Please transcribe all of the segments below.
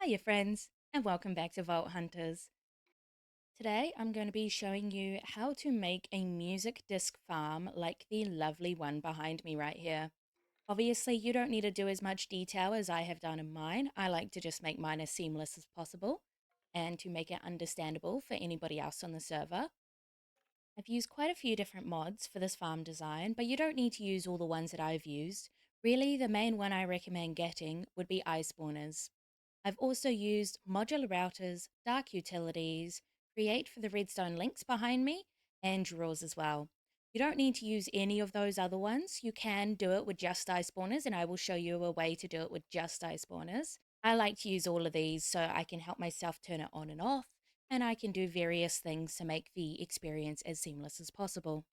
Hiya friends, and welcome back to Vault Hunters. Today I'm going to be showing you how to make a music disc farm like the lovely one behind me right here. Obviously you don't need to do as much detail as I have done in mine. I like to just make mine as seamless as possible and to make it understandable for anybody else on the server. I've used quite a few different mods for this farm design, but you don't need to use all the ones that I've used. Really, the main one I recommend getting would be iSpawners. I've also used modular routers, dark utilities, create for the redstone links behind me, and drawers as well. You don't need to use any of those other ones. You can do it with just iSpawners, and I will show you a way to do it with just iSpawners. I like to use all of these so I can help myself turn it on and off, and I can do various things to make the experience as seamless as possible.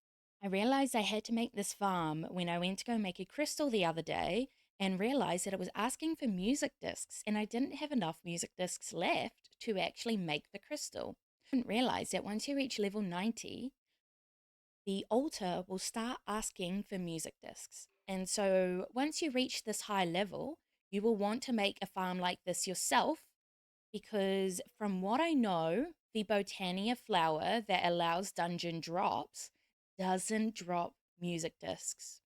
I realized I had to make this farm when I went to go make a crystal the other day and realized that it was asking for music discs, and I didn't have enough music discs left to actually make the crystal. I didn't realize that once you reach level 90, the altar will start asking for music discs. And so once you reach this high level, you will want to make a farm like this yourself because from what I know, the Botania flower that allows dungeon drops doesn't drop music discs.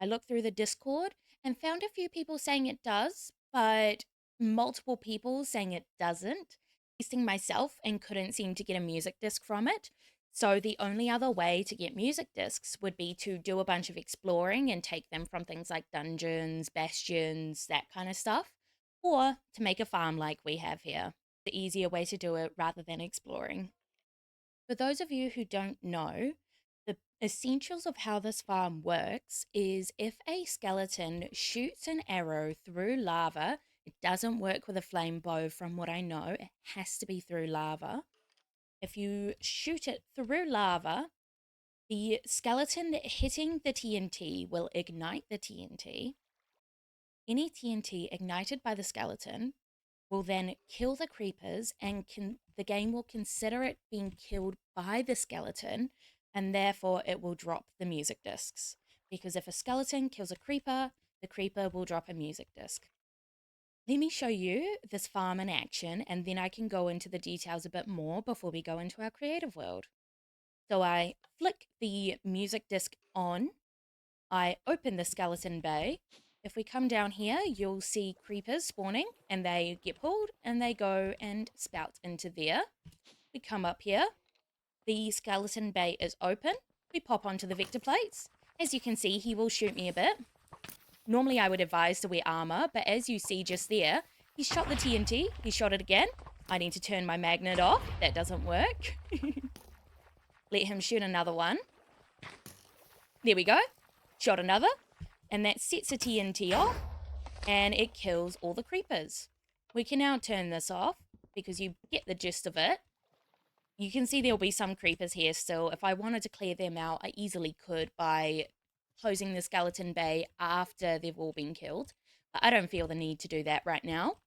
I looked through the Discord and found a few people saying it does, but multiple people saying it doesn't. Testing myself and couldn't seem to get a music disc from it. So the only other way to get music discs would be to do a bunch of exploring and take them from things like dungeons, bastions, that kind of stuff, or to make a farm like we have here. The easier way to do it rather than exploring. For those of you who don't know, the essentials of how this farm works is if a skeleton shoots an arrow through lava, it doesn't work with a flame bow from what I know, it has to be through lava. If you shoot it through lava, the skeleton hitting the TNT will ignite the TNT. Any TNT ignited by the skeleton will then kill the creepers and the game will consider it being killed by the skeleton and therefore it will drop the music discs. Because if a skeleton kills a creeper, the creeper will drop a music disc. Let me show you this farm in action and then I can go into the details a bit more before we go into our creative world. So I flick the music disc on, I open the skeleton bay. If we come down here, you'll see creepers spawning and they get pulled and they go and spout into there. We come up here. The skeleton bay is open. We pop onto the vector plates. As you can see, he will shoot me a bit. Normally I would advise to wear armor, but as you see just there, he shot the TNT. He shot it again. I need to turn my magnet off. That doesn't work. Let him shoot another one. There we go. Shot another. And that sets a TNT off and it kills all the creepers. We can now turn this off because you get the gist of it. You can see there'll be some creepers here still. If I wanted to clear them out, I easily could by closing the skeleton bay after they've all been killed. But I don't feel the need to do that right now.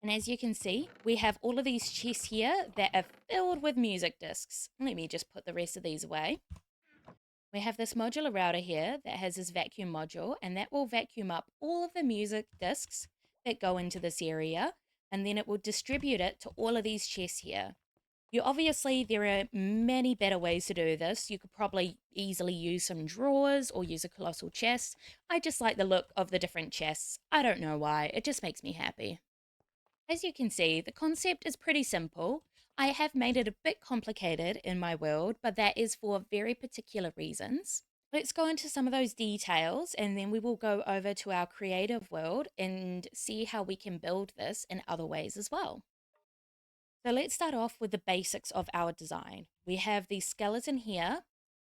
And as you can see, we have all of these chests here that are filled with music discs. Let me just put the rest of these away. We have this modular router here that has this vacuum module, and that will vacuum up all of the music discs that go into this area, and then it will distribute it to all of these chests here. Obviously, there are many better ways to do this. You could probably easily use some drawers or use a colossal chest. I just like the look of the different chests. I don't know why, it just makes me happy. As you can see, the concept is pretty simple. I have made it a bit complicated in my world, but that is for very particular reasons. Let's go into some of those details and then we will go over to our creative world and see how we can build this in other ways as well. So let's start off with the basics of our design. We have the skeleton here.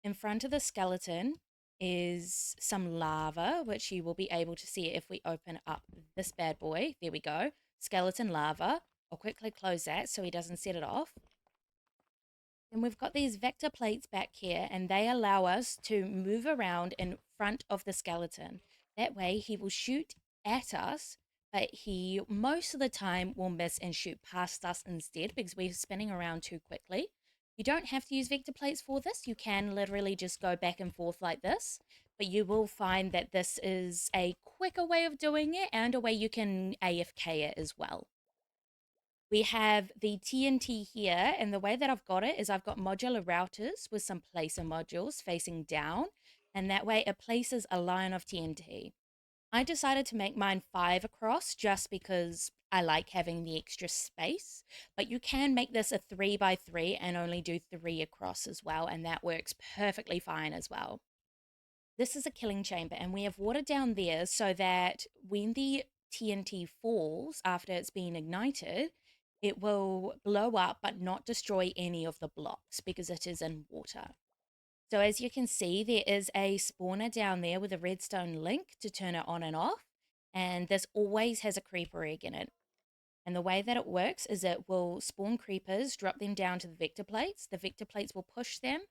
In front of the skeleton is some lava, which you will be able to see if we open up this bad boy. There we go. Skeleton lava. I'll quickly close that so he doesn't set it off. Then we've got these vector plates back here and they allow us to move around in front of the skeleton. That way he will shoot at us, but he most of the time will miss and shoot past us instead because we're spinning around too quickly. You don't have to use vector plates for this. You can literally just go back and forth like this, but you will find that this is a quicker way of doing it and a way you can AFK it as well. We have the TNT here, and the way that I've got it is I've got modular routers with some placer modules facing down, and that way it places a line of TNT. I decided to make mine 5 across just because I like having the extra space, but you can make this a 3 by 3 and only do 3 across as well, and that works perfectly fine as well. This is a killing chamber, and we have water down there so that when the TNT falls after it's been ignited, it will blow up but not destroy any of the blocks because it is in water. So as you can see, there is a spawner down there with a redstone link to turn it on and off. And this always has a creeper egg in it. And the way that it works is it will spawn creepers, drop them down to the vector plates. The vector plates will push them.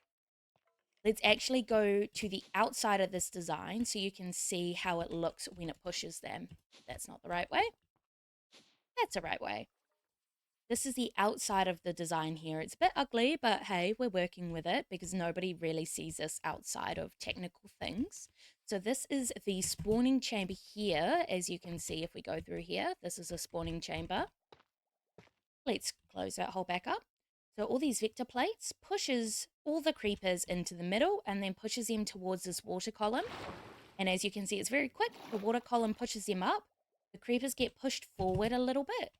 Let's actually go to the outside of this design so you can see how it looks when it pushes them. That's not the right way. That's the right way. This is the outside of the design here. It's a bit ugly, but hey, we're working with it because nobody really sees this outside of technical things. So this is the spawning chamber here. As you can see, if we go through here, this is a spawning chamber. Let's close that hole back up. So all these vector plates pushes all the creepers into the middle and then pushes them towards this water column. And as you can see, it's very quick. The water column pushes them up. The creepers get pushed forward a little bit,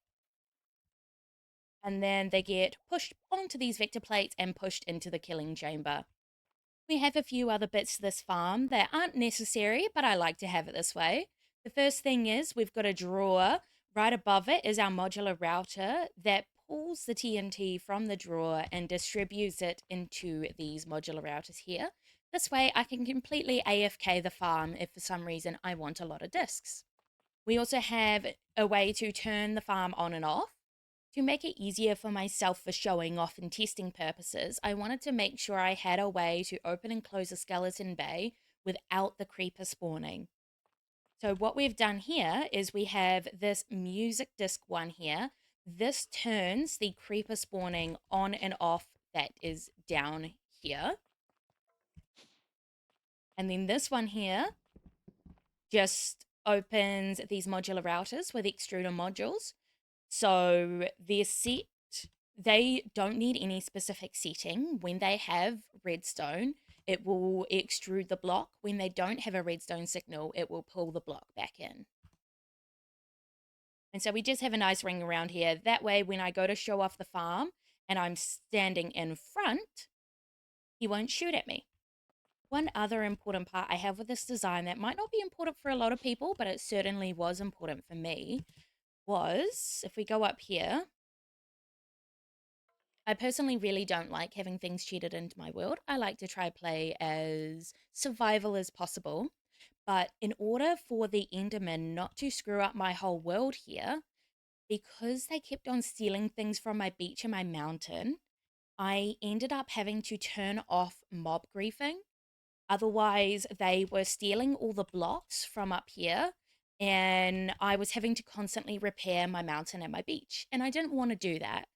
and then they get pushed onto these vector plates and pushed into the killing chamber. We have a few other bits to this farm that aren't necessary, but I like to have it this way. The first thing is we've got a drawer. Right above it is our modular router that pulls the TNT from the drawer and distributes it into these modular routers here. This way I can completely AFK the farm if for some reason I want a lot of disks. We also have a way to turn the farm on and off. To make it easier for myself for showing off and testing purposes, I wanted to make sure I had a way to open and close a skeleton bay without the creeper spawning. So what we've done here is we have this music disc one here. This turns the creeper spawning on and off that is down here. And then this one here just opens these modular routers with extruder modules. So they're set, they don't need any specific setting. When they have redstone, it will extrude the block. When they don't have a redstone signal, it will pull the block back in. And so we just have a nice ring around here. That way, when I go to show off the farm and I'm standing in front, he won't shoot at me. One other important part I have with this design that might not be important for a lot of people, but it certainly was important for me, was if we go up here, I personally really don't like having things cheated into my world. I like to try play as survival as possible. But in order for the Endermen not to screw up my whole world here, because they kept on stealing things from my beach and my mountain, I ended up having to turn off mob griefing. Otherwise, they were stealing all the blocks from up here, and I was having to constantly repair my mountain and my beach. And I didn't want to do that.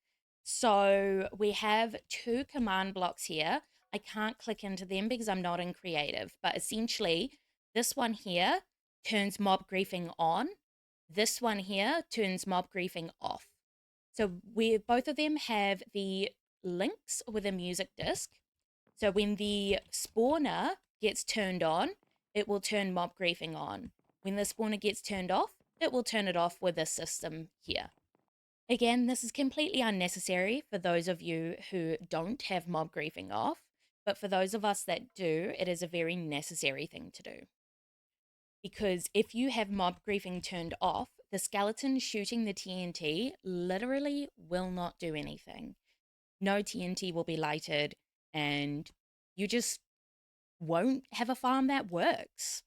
So we have 2 command blocks here. I can't click into them because I'm not in creative, but essentially this one here turns mob griefing on. This one here turns mob griefing off. So we both of them have the links with a music disc. So when the spawner gets turned on, it will turn mob griefing on. When the spawner gets turned off, it will turn it off with this system here. Again, this is completely unnecessary for those of you who don't have mob griefing off, but for those of us that do, it is a very necessary thing to do. Because if you have mob griefing turned off, the skeleton shooting the TNT literally will not do anything. No TNT will be lighted, and you just won't have a farm that works.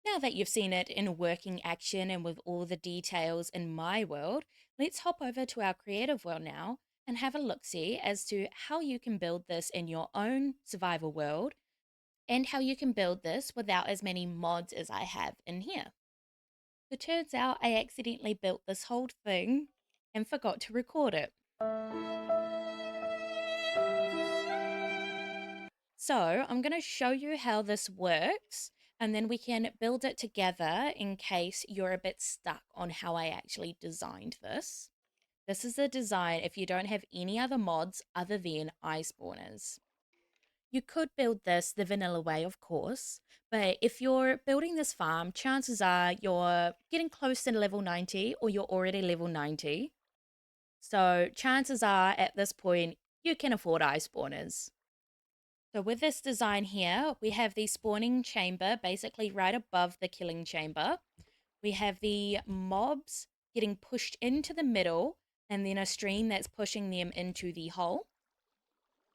Now that you've seen it in working action and with all the details in my world, let's hop over to our creative world now and have a look-see as to how you can build this in your own survival world and how you can build this without as many mods as I have in here. So it turns out I accidentally built this whole thing and forgot to record it. So I'm going to show you how this works, and then we can build it together in case you're a bit stuck on how I actually designed this. This is the design if you don't have any other mods other than iSpawners. You could build this the vanilla way, of course, but if you're building this farm, chances are you're getting close to level 90 or you're already level 90. So chances are at this point, you can afford iSpawners. So with this design here, we have the spawning chamber basically right above the killing chamber. We have the mobs getting pushed into the middle and then a stream that's pushing them into the hole.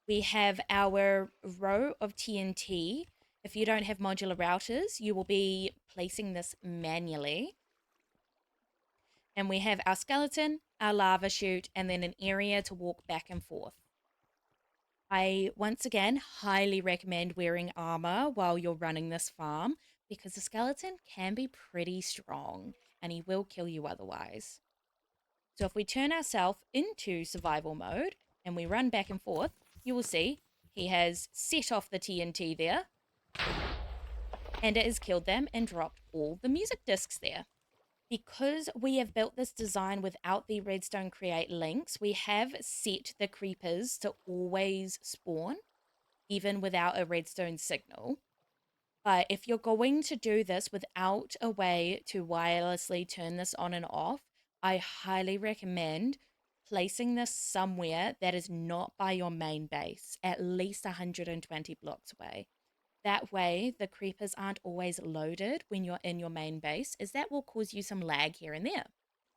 We have our row of TNT. If you don't have modular routers, you will be placing this manually. And we have our skeleton, our lava chute, and then an area to walk back and forth. I once again highly recommend wearing armor while you're running this farm because the skeleton can be pretty strong and he will kill you otherwise. So if we turn ourselves into survival mode and we run back and forth, you will see he has set off the TNT there and it has killed them and dropped all the music discs there. Because we have built this design without the redstone create links, we have set the creepers to always spawn, even without a redstone signal. But if you're going to do this without a way to wirelessly turn this on and off, I highly recommend placing this somewhere that is not by your main base, at least 120 blocks away. That way, the creepers aren't always loaded when you're in your main base, as that will cause you some lag here and there.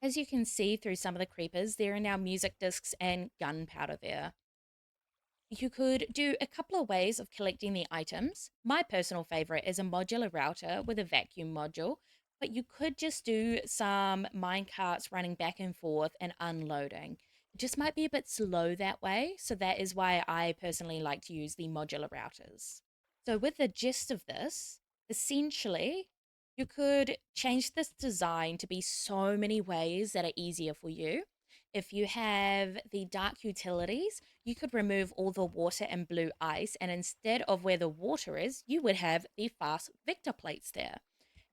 As you can see through some of the creepers, there are now music discs and gunpowder there. You could do a couple of ways of collecting the items. My personal favorite is a modular router with a vacuum module, but you could just do some minecarts running back and forth and unloading. It just might be a bit slow that way, so that is why I personally like to use the modular routers. So, with the gist of this, essentially, you could change this design to be so many ways that are easier for you. If you have the dark utilities, you could remove all the water and blue ice, and instead of where the water is, you would have the fast vector plates there.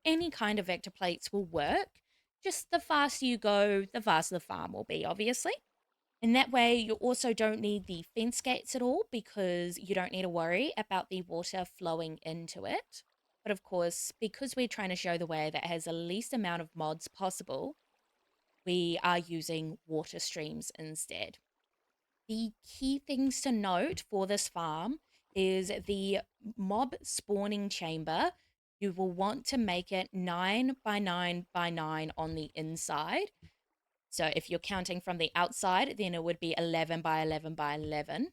Any kind of vector plates will work. Just the faster you go, the faster the farm will be, obviously. And that way, you also don't need the fence gates at all because you don't need to worry about the water flowing into it. But of course, because we're trying to show the way that has the least amount of mods possible, we are using water streams instead. The key things to note for this farm is the mob spawning chamber. You will want to make it 9 by 9 by 9 on the inside. So if you're counting from the outside, then it would be 11 by 11 by 11.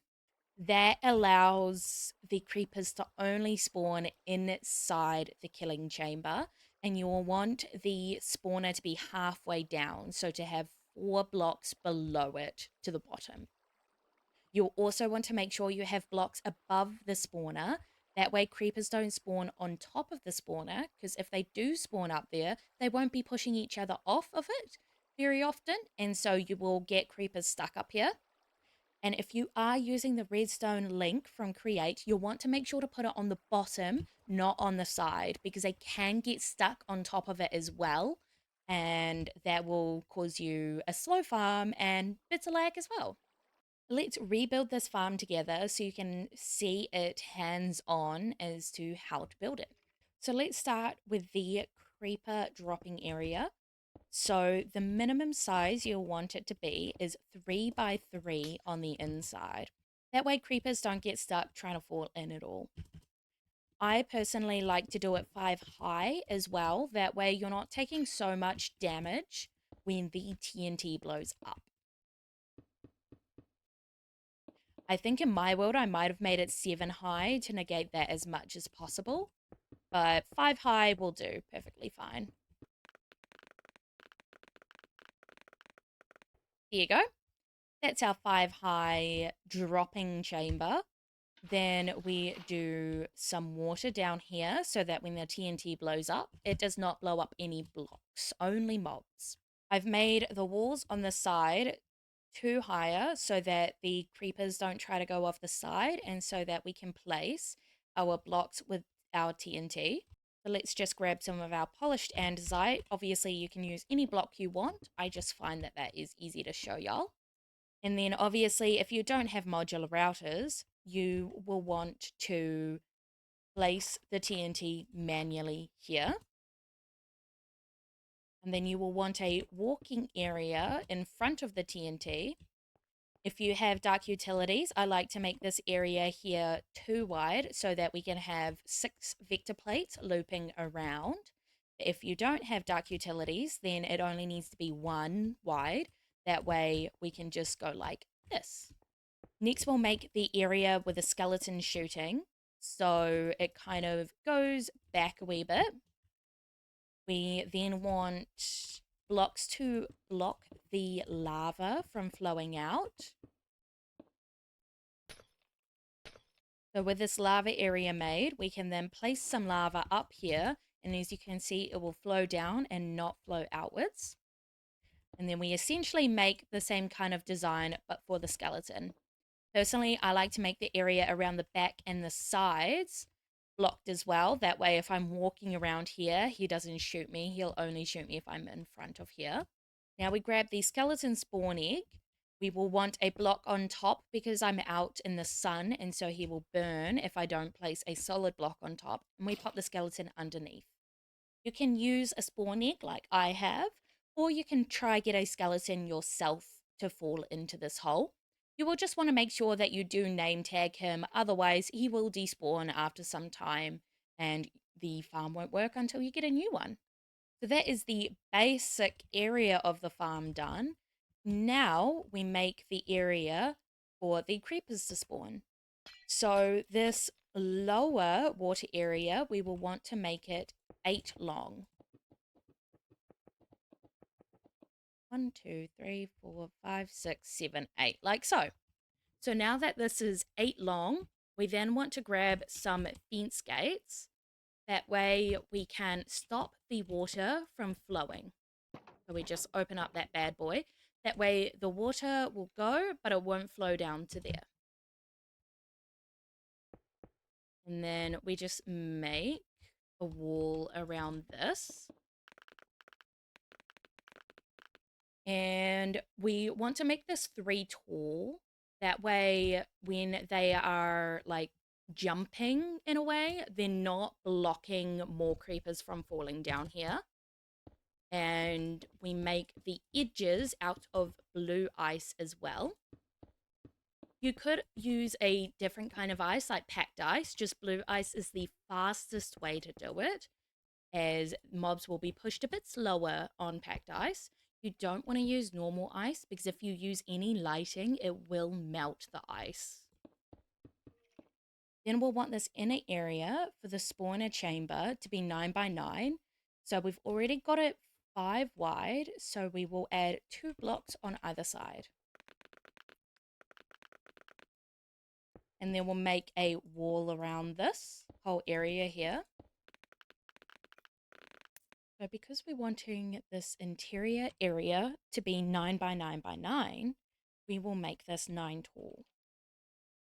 That allows the creepers to only spawn inside the killing chamber, and you will want the spawner to be halfway down, so to have 4 blocks below it to the bottom. You'll also want to make sure you have blocks above the spawner. That way, creepers don't spawn on top of the spawner, because if they do spawn up there, they won't be pushing each other off of it very often, and so you will get creepers stuck up here. And if you are using the redstone link from Create, you'll want to make sure to put it on the bottom, not on the side, because they can get stuck on top of it as well. And that will cause you a slow farm and bits of lag as well. Let's rebuild this farm together so you can see it hands-on as to how to build it. So let's start with the creeper dropping area. So the minimum size you'll want it to be is 3 by 3 on the inside. That way creepers don't get stuck trying to fall in at all. I personally like to do it 5 high as well. That way you're not taking so much damage when the TNT blows up. I think in my world I might have made it 7 high to negate that as much as possible. But 5 high will do perfectly fine. There you go. That's our 5 high dropping chamber. Then we do some water down here so that when the TNT blows up, it does not blow up any blocks, only mobs. I've made the walls on the side 2 higher so that the creepers don't try to go off the side and so that we can place our blocks with our TNT. So let's just grab some of our polished andesite. Obviously, you can use any block you want. I just find that that is easy to show y'all. And then obviously, if you don't have modular routers, you will want to place the TNT manually here. And then you will want a walking area in front of the TNT. If you have dark utilities, I like to make this area here 2 wide so that we can have 6 vector plates looping around. If you don't have dark utilities, then it only needs to be 1 wide. That way we can just go like this. Next, we'll make the area with a skeleton shooting. So it kind of goes back a wee bit. We then want blocks to block the lava from flowing out. So with this lava area made, we can then place some lava up here. And as you can see, it will flow down and not flow outwards. And then we essentially make the same kind of design, but for the skeleton. Personally, I like to make the area around the back and the sides blocked as well. That way, if I'm walking around here, he doesn't shoot me. He'll only shoot me if I'm in front of here. Now we grab the skeleton spawn egg. We will want a block on top because I'm out in the sun, and so he will burn if I don't place a solid block on top. And we pop the skeleton underneath. You can use a spawn egg like I have, or you can try get a skeleton yourself to fall into this hole. You will just want to make sure that you do name tag him, otherwise he will despawn after some time and the farm won't work until you get a new one. So that is the basic area of the farm done. Now we make the area for the creepers to spawn. So this lower water area, we will want to make it 8 long. 1, 2, 3, 4, 5, 6, 7, 8, like so. So now that this is 8 long, we then want to grab some fence gates. That way we can stop the water from flowing. So we just open up that bad boy. That way the water will go, but it won't flow down to there. And then we just make a wall around this. And we want to make this 3 tall. That way, when they are like jumping in a way, they're not blocking more creepers from falling down here. And we make the edges out of blue ice as well. You could use a different kind of ice, like packed ice. Just blue ice is the fastest way to do it, as mobs will be pushed a bit slower on packed ice. You don't want to use normal ice because if you use any lighting, it will melt the ice. Then we'll want this inner area for the spawner chamber to be 9 by 9. So we've already got it 5 wide, so we will add 2 blocks on either side. And then we'll make a wall around this whole area here. So because we're wanting this interior area to be 9 by 9 by 9, we will make this 9 tall.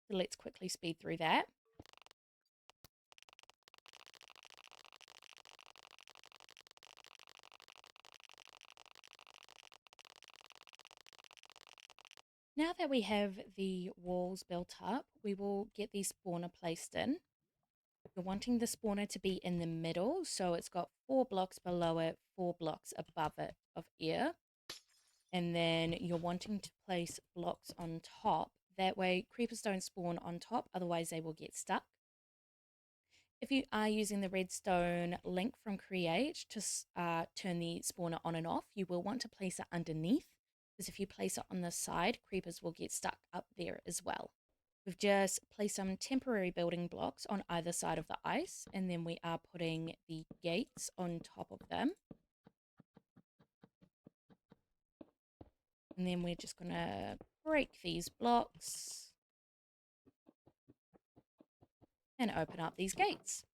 So let's quickly speed through that. Now that we have the walls built up, we will get the spawner placed in. You're wanting the spawner to be in the middle, so it's got 4 blocks below it, 4 blocks above it of air. And then you're wanting to place blocks on top. That way creepers don't spawn on top, otherwise they will get stuck. If you are using the redstone link from Create to turn the spawner on and off, you will want to place it underneath, because if you place it on the side, creepers will get stuck up there as well. We've just placed some temporary building blocks on either side of the ice, and then we are putting the gates on top of them. And then we're just going to break these blocks and open up these gates.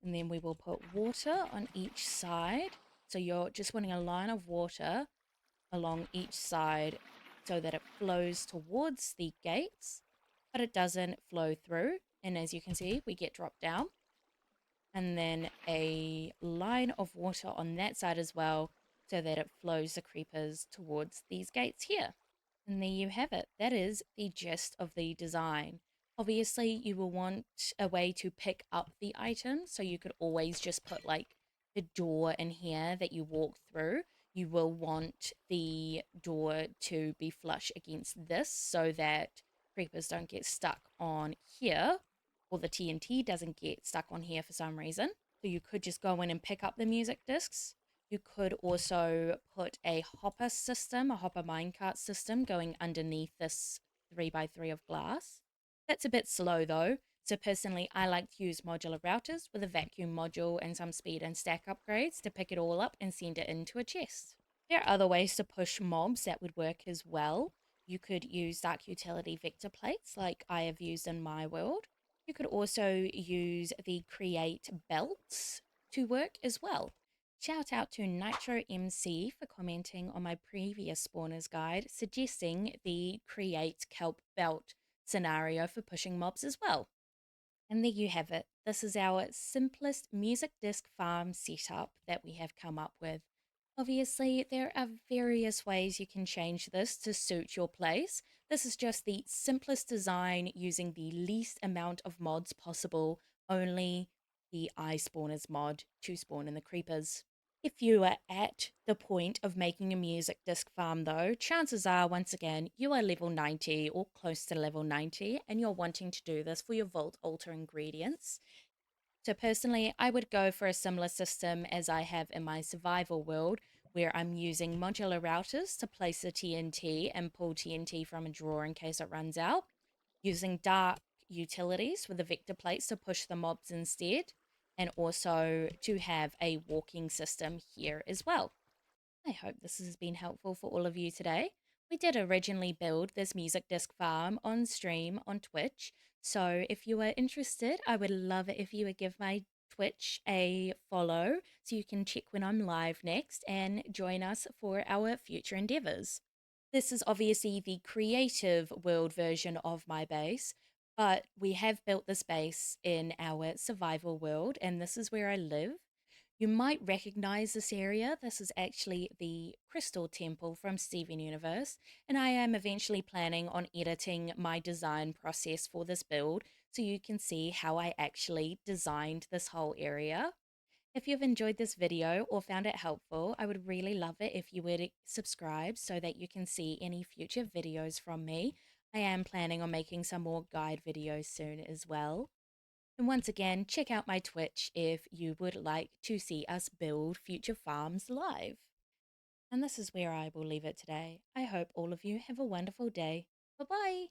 And then we will put water on each side. So you're just wanting a line of water along each side so that it flows towards the gates, but it doesn't flow through. And as you can see, we get dropped down. and then a line of water on that side as well so that it flows the creepers towards these gates here. And there you have it. That is the gist of the design. Obviously, you will want a way to pick up the items, so you could always just put like the door in here that you walk through. You will want the door to be flush against this so that creepers don't get stuck on here, or the TNT doesn't get stuck on here for some reason. So you could just go in and pick up the music discs. You could also put a hopper system, a hopper minecart system going underneath this 3x3 of glass. That's a bit slow though. So personally, I like to use modular routers with a vacuum module and some speed and stack upgrades to pick it all up and send it into a chest. There are other ways to push mobs that would work as well. You could use dark utility vector plates like I have used in my world. You could also use the create belts to work as well. Shout out to Nitro MC for commenting on my previous spawners guide, suggesting the create kelp belt scenario for pushing mobs as well. And there you have it. This is our simplest music disc farm setup that we have come up with. Obviously, there are various ways you can change this to suit your place. This is just the simplest design using the least amount of mods possible, only the iSpawners mod to spawn in the creepers. If you are at the point of making a music disc farm, though, chances are, once again, you are level 90 or close to level 90 and you're wanting to do this for your Vault Altar ingredients. So, personally, I would go for a similar system as I have in my survival world, where I'm using modular routers to place the TNT and pull TNT from a drawer in case it runs out, using dark utilities with the vector plates to push the mobs instead, and also to have a walking system here as well. I hope this has been helpful for all of you today. We did originally build this music disc farm on stream on Twitch, so if you are interested, I would love it if you would give my Twitch a follow so you can check when I'm live next and join us for our future endeavors. This is obviously the creative world version of my base, but we have built this base in our survival world, and this is where I live. You might recognize this area. This is actually the Crystal Temple from Steven Universe, and I am eventually planning on editing my design process for this build so you can see how I actually designed this whole area. If you've enjoyed this video or found it helpful, I would really love it if you would subscribe so that you can see any future videos from me. I am planning on making some more guide videos soon as well. And once again, check out my Twitch if you would like to see us build future farms live. And this is where I will leave it today. I hope all of you have a wonderful day. Bye bye.